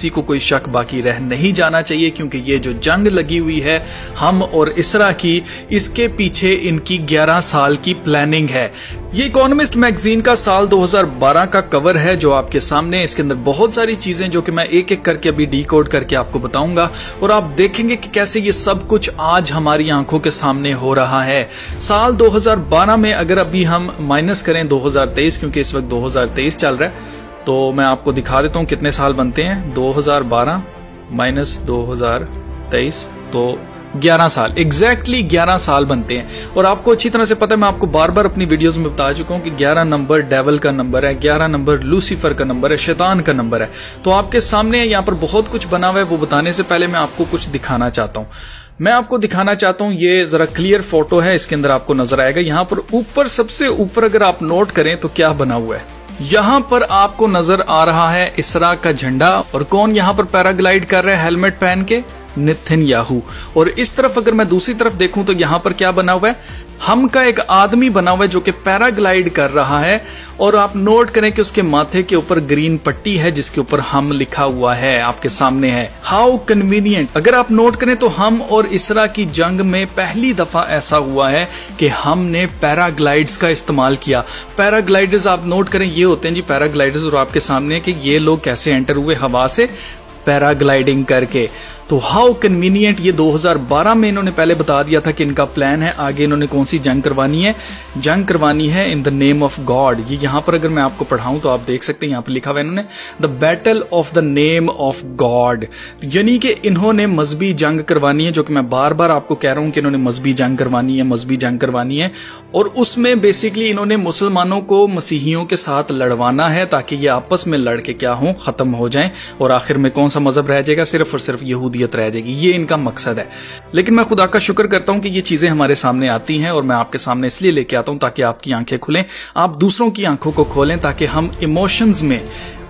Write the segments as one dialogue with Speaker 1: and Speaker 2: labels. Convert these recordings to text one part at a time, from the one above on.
Speaker 1: किसी को कोई शक बाकी रह नहीं जाना चाहिए, क्योंकि ये जो जंग लगी हुई है हम और इसरा की, इसके पीछे इनकी 11 साल की प्लानिंग है। ये इकोनॉमिस्ट मैगजीन का साल 2012 का कवर है जो आपके सामने। इसके अंदर बहुत सारी चीजें जो कि मैं एक एक करके अभी डीकोड करके आपको बताऊंगा और आप देखेंगे कि कैसे ये सब कुछ आज हमारी आंखों के सामने हो रहा है। साल 2012 में अगर अभी हम माइनस करें 2023, क्योंकि इस वक्त 2023 चल रहा है, तो मैं आपको दिखा देता हूं कितने साल बनते हैं। 2012 माइनस 2023 तो 11 साल, एग्जैक्टली 11 साल बनते हैं। और आपको अच्छी तरह से पता है, मैं आपको बार बार अपनी वीडियोस में बता चुका हूं कि 11 नंबर डेविल का नंबर है, 11 नंबर लूसीफर का नंबर है, शैतान का नंबर है। तो आपके सामने यहाँ पर बहुत कुछ बना हुआ है। वो बताने से पहले मैं आपको कुछ दिखाना चाहता हूँ। मैं आपको दिखाना चाहता हूं, ये जरा क्लियर फोटो है, इसके अंदर आपको नजर आएगा। यहां पर ऊपर, सबसे ऊपर अगर आप नोट करें तो क्या बना हुआ है, यहां पर आपको नजर आ रहा है इसरा का झंडा। और कौन यहां पर पैराग्लाइड कर रहा है हेलमेट पहन के? नेतन्याहू। और इस तरफ अगर मैं दूसरी तरफ देखूं तो यहां पर क्या बना हुआ है, हम का एक आदमी बना हुआ है जो कि पैराग्लाइड कर रहा है। और आप नोट करें कि उसके माथे के ऊपर ग्रीन पट्टी है जिसके ऊपर हम लिखा हुआ है, आपके सामने है। How convenient. अगर आप नोट करें तो हम और इसरा की जंग में पहली दफा ऐसा हुआ है कि हमने पैराग्लाइड्स का इस्तेमाल किया। पैराग्लाइडर्स आप नोट करें, ये होते हैं जी पैराग्लाइडर्स। और आपके सामने कि ये लोग कैसे एंटर हुए हवा से पैराग्लाइडिंग करके। तो हाउ कन्वीनियंट। ये 2012 में इन्होंने पहले बता दिया था कि इनका प्लान है। आगे इन्होंने कौन सी जंग करवानी है? जंग करवानी है in the name of God. ये यहां पर अगर मैं आपको पढ़ाऊं तो आप देख सकते हैं, यहां पर लिखा हुआ है इन्होंने the battle of the name of God, यानी कि इन्होंने मजहबी जंग करवानी है। जो कि मैं बार बार आपको कह रहा हूं कि इन्होंने मजहबी जंग करवानी है, मजहबी जंग करवानी है। और उसमें बेसिकली इन्होंने मुसलमानों को मसीहियों के साथ लड़वाना है ताकि ये आपस में लड़के क्या हों, खत्म हो जाएं। और आखिर में कौन सा मजहब रह जाएगा? सिर्फ और सिर्फ यहूदियत रह जाएगी। ये इनका मकसद है। लेकिन मैं खुदा का शुक्र करता हूं कि ये चीजें हमारे सामने आती हैं और मैं आपके सामने इसलिए लेके आता हूं ताकि आपकी आंखें खुलें, आप दूसरों की आंखों को खोलें, ताकि हम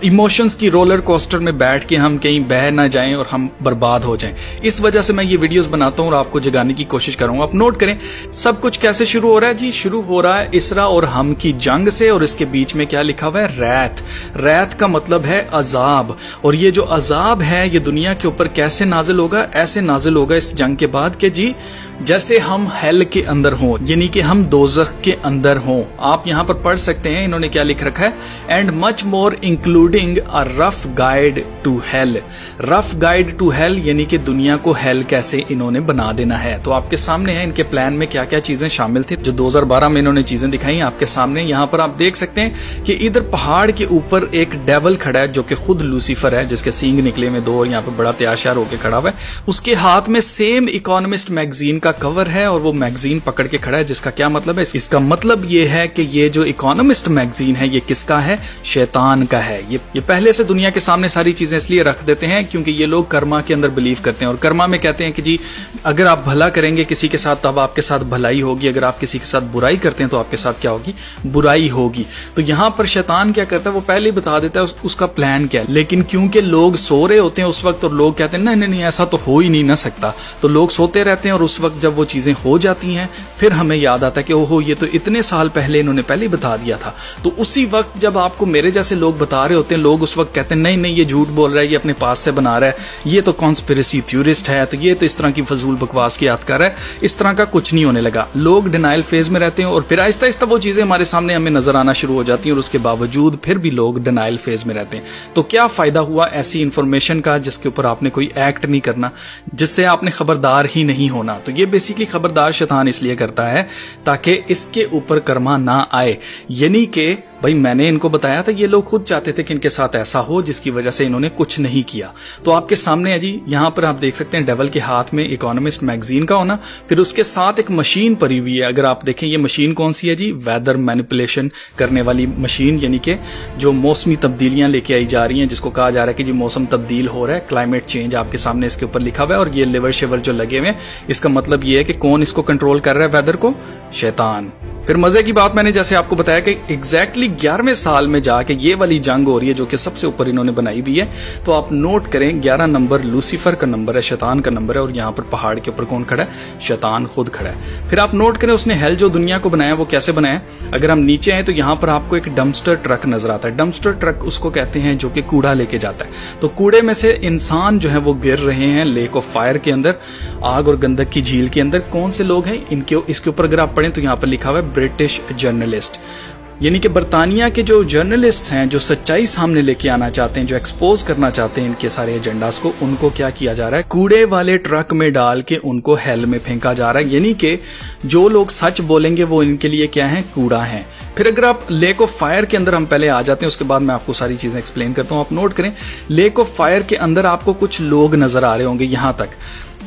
Speaker 1: इमोशंस की रोलर कोस्टर में बैठ के हम कहीं बह ना जाएं और हम बर्बाद हो जाएं। इस वजह से मैं ये वीडियोस बनाता हूं और आपको जगाने की कोशिश करूंगा। आप नोट करें सब कुछ कैसे शुरू हो रहा है जी। शुरू हो रहा है इसरा और हम की जंग से, और इसके बीच में क्या लिखा हुआ है? रैत। रैत का मतलब है अजाब। और ये जो अजाब है ये दुनिया के ऊपर कैसे नाजिल होगा? ऐसे नाजिल होगा इस जंग के बाद कि जी जैसे हम हेल के अंदर हों, यानी कि हम दोज़ख के अंदर हों। आप यहां पर पढ़ सकते हैं इन्होंने क्या लिख रखा है, and much more including a rough guide to hell. Rough guide to hell यानी कि दुनिया को हेल कैसे इन्होंने बना देना है। तो आपके सामने है इनके प्लान में क्या क्या चीजें शामिल थी जो 2012 में इन्होंने चीजें दिखाई आपके सामने। यहां पर आप देख सकते हैं कि इधर पहाड़ के ऊपर एक डेविल खड़ा है जो कि खुद लूसीफर है, जिसके सींग निकले में दो, और यहाँ पर बड़ा तैयार होकर खड़ा हुआ है। उसके हाथ में सेम इकोनॉमिस्ट मैगजीन का कवर है और वो मैगजीन पकड़ के खड़ा है, जिसका क्या मतलब है? इसका मतलब ये है कि ये जो इकोनॉमिस्ट मैगजीन है ये किसका है? शैतान का है। ये पहले से दुनिया के सामने सारी चीजें इसलिए रख देते हैं क्योंकि ये लोग कर्मा के अंदर बिलीव करते हैं। और कर्मा में कहते हैं कि जी अगर आप भला करेंगे किसी के साथ तब आपके साथ भलाई होगी, अगर आप किसी के साथ बुराई करते हैं तो आपके साथ क्या होगी? बुराई होगी। तो यहां पर शैतान क्या करता है? वो पहले ही बता देता है उसका प्लान क्या है। लेकिन क्योंकि लोग सो रहे होते हैं उस वक्त और लोग कहते हैं नहीं नहीं ऐसा तो हो ही नहीं ना सकता, तो लोग सोते रहते हैं और उस वक्त जब वो चीजें हो जाती हैं फिर हमें याद आता है कि ओहो ये तो इतने साल पहले इन्होंने पहले ही बता दिया था। तो उसी वक्त जब आपको मेरे जैसे लोग बता रहे होते हैं, लोग उस वक्त कहते हैं नहीं नहीं ये झूठ बोल रहा है, ये अपने पास से बना रहा है, ये तो कॉन्स्पिरेसी थ्योरिस्ट है, तो ये तो इस तरह की फजूल बकवास की याद कर रहा है। इस तरह का कुछ नहीं होने लगा। लोग डिनाइल फेज में रहते हैं और फिर आहिस्ता आहिस्ता वो चीजें हमारे सामने हमें नजर आना शुरू हो जाती हैं और उसके बावजूद फिर भी लोग डिनाइल फेज में रहते हैं। तो क्या फायदा हुआ ऐसी इंफॉर्मेशन का जिसके ऊपर आपने कोई एक्ट नहीं करना, जिससे आपने खबरदार ही नहीं होना। तो ये बेसिकली खबरदार शैतान इसलिए करता है ताकि इसके ऊपर कर्मा ना आए। यानी कि भाई मैंने इनको बताया था, ये लोग खुद चाहते थे कि इनके साथ ऐसा हो जिसकी वजह से इन्होंने कुछ नहीं किया। तो आपके सामने है जी, यहां पर आप देख सकते हैं डेविल के हाथ में इकोनॉमिस्ट मैगजीन का होना, फिर उसके साथ एक मशीन पड़ी हुई है। अगर आप देखें ये मशीन कौन सी है जी? वेदर मैनिपुलेशन करने वाली मशीन, यानी कि जो मौसमी तब्दीलियां लेके आई जा रही हैं, जिसको कहा जा रहा है कि जी मौसम तब्दील हो रहा है, क्लाइमेट चेंज आपके सामने इसके ऊपर लिखा हुआ है। और ये लेवर शेवर जो लगे हुए हैं, इसका मतलब ये है कि कौन इसको कंट्रोल कर रहा है वेदर को? शैतान। फिर मजे की बात, मैंने जैसे आपको बताया कि एग्जैक्टली 11वें साल में जाके ये वाली जंग हो रही है जो कि सबसे ऊपर इन्होंने बनाई हुई है। तो आप नोट करें 11 नंबर लूसीफर का नंबर है, शैतान का नंबर है, और यहाँ पर पहाड़ के ऊपर कौन खड़ा है? शैतान खुद खड़ा है। फिर आप नोट करें उसने हेल जो दुनिया को बनाया वो कैसे बनाया। अगर हम नीचे आए तो यहाँ पर आपको एक डंपस्टर ट्रक नजर आता है। डंपस्टर ट्रक उसको कहते हैं जो कि कूड़ा लेके जाता है। तो कूड़े में से इंसान जो है वो गिर रहे हैं लेक ऑफ फायर के अंदर, आग और गंधक की झील के अंदर। कौन से लोग हैं इनके? इसके ऊपर अगर आप पढ़ें तो यहाँ पर लिखा हुआ है ब्रिटिश जर्नलिस्ट, यानी कि बर्तानिया के जो जर्नलिस्ट हैं, जो सच्चाई सामने लेके आना चाहते हैं, जो एक्सपोज करना चाहते हैं इनके सारे एजेंडास को, उनको क्या किया जा रहा है? कूड़े वाले ट्रक में डाल के उनको हेल में फेंका जा रहा है। यानी कि जो लोग सच बोलेंगे वो इनके लिए क्या है? कूड़ा है। फिर अगर आप लेक ऑफ फायर के अंदर हम पहले आ जाते हैं, उसके बाद मैं आपको सारी चीजें एक्सप्लेन करता हूं। आप नोट करें लेक ऑफ फायर के अंदर आपको कुछ लोग नजर आ रहे होंगे यहां तक।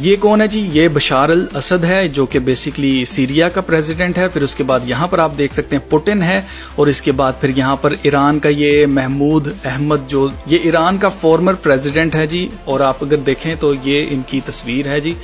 Speaker 1: ये कौन है जी? ये बशार अल असद है जो कि बेसिकली सीरिया का प्रेसिडेंट है। फिर उसके बाद यहाँ पर आप देख सकते हैं पुतिन है, और इसके बाद फिर यहाँ पर ईरान का ये महमूद अहमद, जो ये ईरान का फॉर्मर प्रेसिडेंट है जी। और आप अगर देखें तो ये इनकी तस्वीर है जी,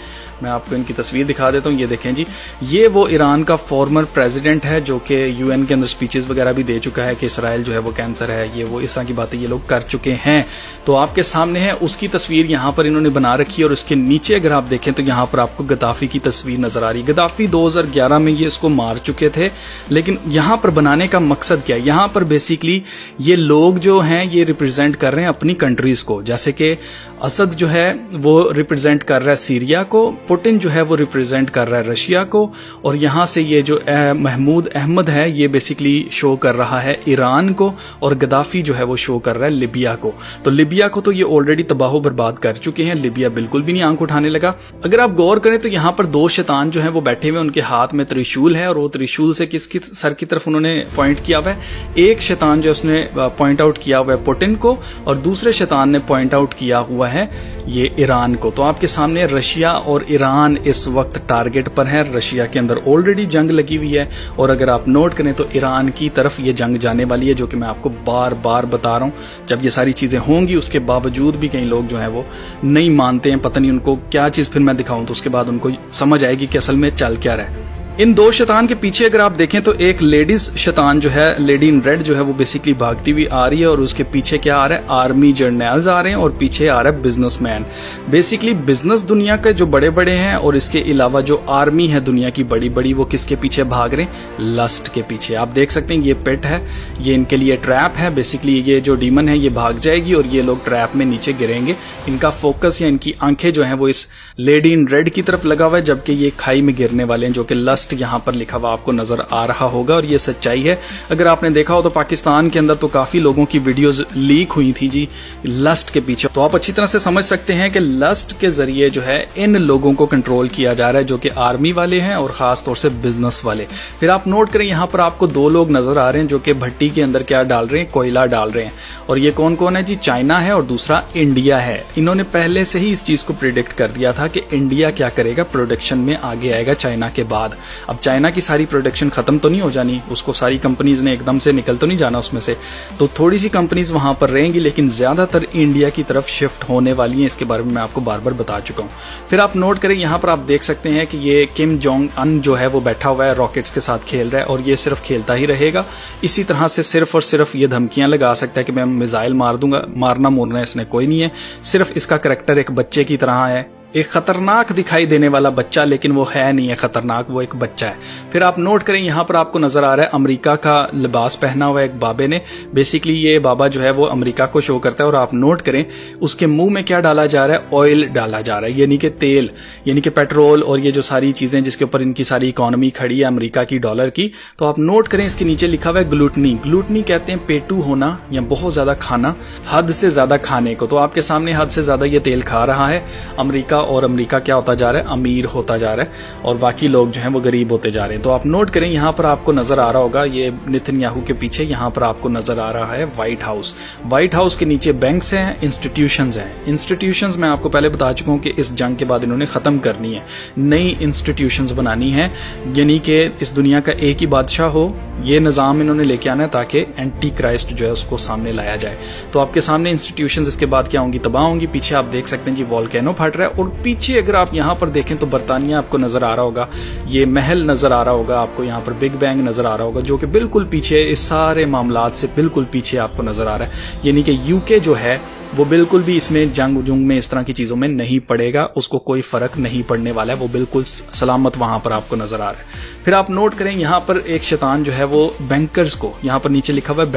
Speaker 1: मैं आपको इनकी तस्वीर दिखा देता हूँ। ये देखें जी, ये वो ईरान का फॉर्मर प्रेसिडेंट है जो कि यूएन के अंदर स्पीचेस वगैरह भी दे चुका है कि इसराइल जो है वो कैंसर है, ये वो इस तरह की बातें ये लोग कर चुके हैं। तो आपके सामने है उसकी तस्वीर यहाँ पर इन्होंने बना रखी है। और उसके नीचे अगर आप देखें तो यहाँ पर आपको गद्दाफी की तस्वीर नजर आ रही है। गद्दाफी 2011 में ये इसको मार चुके थे, लेकिन यहाँ पर बनाने का मकसद क्या है? यहाँ पर बेसिकली ये लोग जो हैं ये रिप्रेजेंट कर रहे हैं अपनी कंट्रीज को। जैसे कि असद जो है वो रिप्रेजेंट कर रहा है सीरिया को, पुतिन जो है वो रिप्रेजेंट कर रहा है रशिया को, और यहां से ये जो महमूद अहमद है ये बेसिकली शो कर रहा है ईरान को, और गद्दाफी जो है वो शो कर रहा है लिबिया को। तो लिबिया को तो ये ऑलरेडी तबाह बर्बाद कर चुके हैं, लिबिया बिल्कुल भी नहीं आंख उठाने लगा। अगर आप गौर करें तो यहाँ पर दो शैतान जो है वो बैठे हुए, उनके हाथ में त्रिशूल है, और वो त्रिशूल से किसकी सर की तरफ उन्होंने पॉइंट किया हुआ है? एक शैतान जो उसने पॉइंट आउट किया हुआ है पुतिन को, और दूसरे शैतान ने पॉइंट आउट किया हुआ है ये ईरान को। तो आपके सामने रशिया और ईरान इस वक्त टारगेट पर है। रशिया के अंदर ऑलरेडी जंग लगी हुई है, और अगर आप नोट करें तो ईरान की तरफ ये जंग जाने वाली है, जो कि मैं आपको बार बार बता रहा हूं। जब ये सारी चीजें होंगी उसके बावजूद भी कई लोग जो हैं वो नहीं मानते हैं, पता नहीं उनको क्या चीज फिर मैं दिखाऊं तो उसके बाद उनको समझ आएगी कि असल में चल क्या रहा है। इन दो शैतान के पीछे अगर आप देखें तो एक लेडीज शैतान जो है, लेडी इन रेड जो है वो बेसिकली भागती हुई आ रही है, और उसके पीछे क्या आ रहा है? आर्मी जर्नल्स आ रहे हैं, और पीछे आ रहा है बिजनेसमैन। बेसिकली बिजनेस दुनिया के जो बड़े बड़े हैं, और इसके अलावा जो आर्मी है दुनिया की बड़ी बड़ी, वो किसके पीछे भाग रहे हैं? लस्ट के पीछे। आप देख सकते हैं ये पेट है, ये इनके लिए ट्रैप है। बेसिकली ये जो डीमन है ये भाग जाएगी और ये लोग ट्रैप में नीचे गिरेंगे। इनका फोकस या इनकी आंखें जो है वो इस लेडी इन रेड की तरफ लगा हुआ है, जबकि ये खाई में गिरने वाले हैं, जो कि लस्ट यहां पर लिखा हुआ आपको नजर आ रहा होगा। और ये सच्चाई है। अगर आपने देखा हो तो पाकिस्तान के अंदर तो काफी लोगों की वीडियोस लीक हुई थी जी लस्ट के पीछे। तो आप अच्छी तरह से समझ सकते हैं कि लस्ट के जरिए जो है इन लोगों को कंट्रोल किया जा रहा है, जो कि आर्मी वाले हैं और खास तौर से बिजनेस वाले। फिर आप नोट करें यहां पर आपको दो लोग नजर आ रहे हैं जो कि भट्टी के अंदर क्या डाल रहे हैं? कोयला डाल रहे हैं। और ये कौन कौन है जी? चाइना है और दूसरा इंडिया है। इन्होंने पहले से ही इस चीज को प्रिडिक्ट कर दिया था कि इंडिया क्या करेगा, प्रोडक्शन में आगे आएगा चाइना के बाद। अब चाइना की सारी प्रोडक्शन खत्म तो नहीं हो जानी, उसको सारी कंपनीज ने एकदम से निकल तो नहीं जाना उसमें से, तो थोड़ी सी कंपनीज वहां पर रहेंगी, लेकिन ज्यादातर इंडिया की तरफ शिफ्ट होने वाली हैं। इसके बारे में मैं आपको बार बार बता चुका हूं। फिर आप नोट करें यहां पर आप देख सकते हैं कि ये किम जोंग अन जो है वो बैठा हुआ है, रॉकेट्स के साथ खेल रहा है, और ये सिर्फ खेलता ही रहेगा। इसी तरह से सिर्फ और सिर्फ ये धमकियां लगा सकता है कि मैं मिसाइल मार दूंगा। मारना मोरना इसने कोई नहीं है, सिर्फ इसका करैक्टर एक बच्चे की तरह है, एक खतरनाक दिखाई देने वाला बच्चा, लेकिन वो है नहीं है खतरनाक, वो एक बच्चा है। फिर आप नोट करें यहां पर आपको नजर आ रहा है अमेरिका का लिबास पहना हुआ एक बाबे ने। बेसिकली ये बाबा जो है वो अमेरिका को शो करता है। और आप नोट करें उसके मुंह में क्या डाला जा रहा है? ऑयल डाला जा रहा है, यानी कि तेल, यानी कि पेट्रोल, और ये जो सारी चीजें जिसके ऊपर इनकी सारी इकोनॉमी खड़ी है अमेरिका की, डॉलर की। तो आप नोट करें इसके नीचे लिखा हुआ है ग्लूटनी। ग्लूटनी कहते हैं पेटू होना या बहुत ज्यादा खाना, हद से ज्यादा खाने को। तो आपके सामने हद से ज्यादा ये तेल खा रहा है अमेरिका, और अमेरिका क्या होता जा रहा है? अमीर होता जा रहा है, और बाकी लोग जो हैं वो गरीब होते जा रहे हैं। तो आप नोट करें यहां पर आपको नजर आ रहा होगा ये नेतन्याहू के पीछे यहां पर आपको नजर आ रहा है व्हाइट हाउस। व्हाइट हाउस के नीचे बैंक्स हैं, इंस्टीट्यूशंस हैं। इंस्टीट्यूशंस मैं आपको पहले बता चुका हूं कि इस जंग के बाद इन्होंने खत्म करनी है, नई इंस्टीट्यूशंस बनानी है, यानी कि इस दुनिया का एक ही बादशाह हो। ये निजाम इन्होंने लेके आना है ताकि एंटी क्राइस्ट जो है उसको सामने लाया जाए। तो आपके सामने इंस्टीट्यूशंस इसके बाद क्या होंगी? तबाह होंगी। पीछे आप देख सकते हैं जी वॉल्केनो फट रहा है, और पीछे अगर आप यहाँ पर देखें तो बरतानिया आपको नजर आ रहा होगा, ये महल नजर आ रहा होगा आपको, यहाँ पर बिग बैंग नजर आ रहा होगा जो कि बिल्कुल पीछे, इस सारे मामलात से बिल्कुल पीछे आपको नजर आ रहा है। यानी कि यूके जो है वो बिल्कुल भी इसमें जंग जुंग में इस तरह की चीजों में नहीं पड़ेगा, उसको कोई फर्क नहीं पड़ने वाला है, वो बिल्कुल सलामत वहां पर आपको नजर आ रहा है। फिर आप नोट करें यहाँ पर एक शैतान जो है वो बैंकर्स को, यहाँ पर नीचे लिखा हुआ है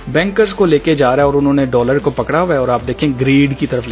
Speaker 1: बैंकर्स को लेके जा रहा है और उन्होंने डॉलर को पकड़ा हुआ है और आप देखें ग्रीड की तरफ